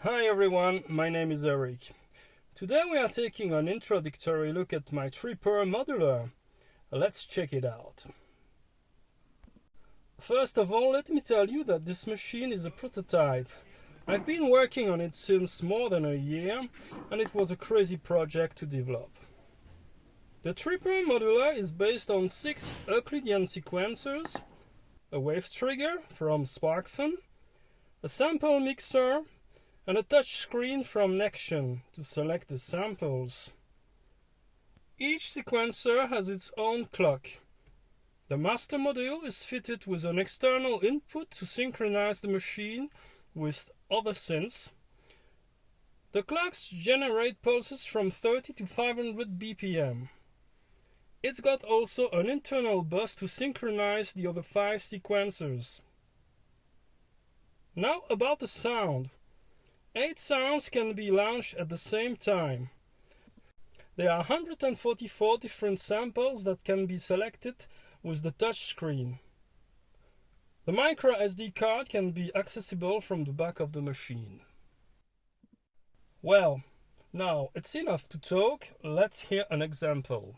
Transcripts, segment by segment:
Hi everyone, my name is Eric. Today we are taking an introductory look at my Tripper Modular. Let's check it out. First of all, let me tell you that this machine is a prototype. I've been working on it since more than a year, and it was a crazy project to develop. The Tripper Modular is based on 6 Euclidean sequencers, a wavetrigger from sparkfun, a sample mixer, and a touch screen from Nextion to select the samples. Each sequencer has its own clock. The master module is fitted with an external input to synchronize the machine with other synths. The clocks generate pulses from 30 to 500 BPM. It's got also an internal bus to synchronize the other 5 sequencers. Now about the sound. 8 sounds can be launched at the same time. There are 144 different samples that can be selected with the touch screen. The micro SD card can be accessible from the back of the machine. Well, now it's enough to talk, let's hear an example.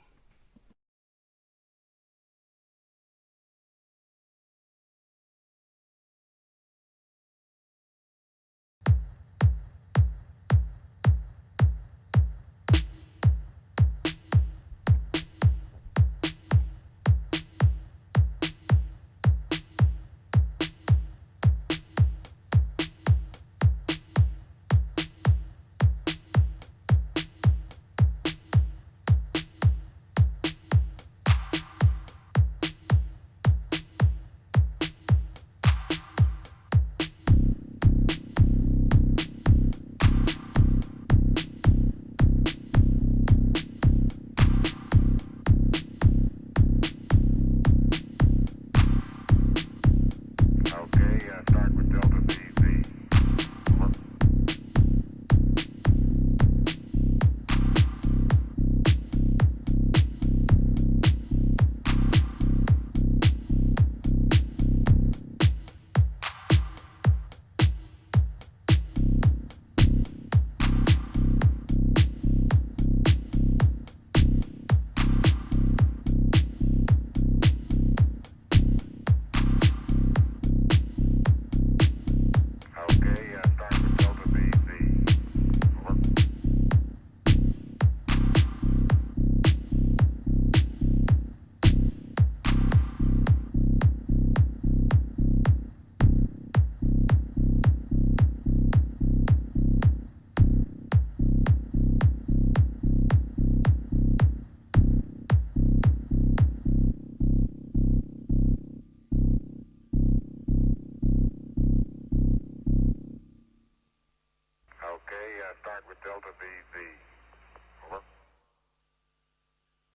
Start with Delta VV.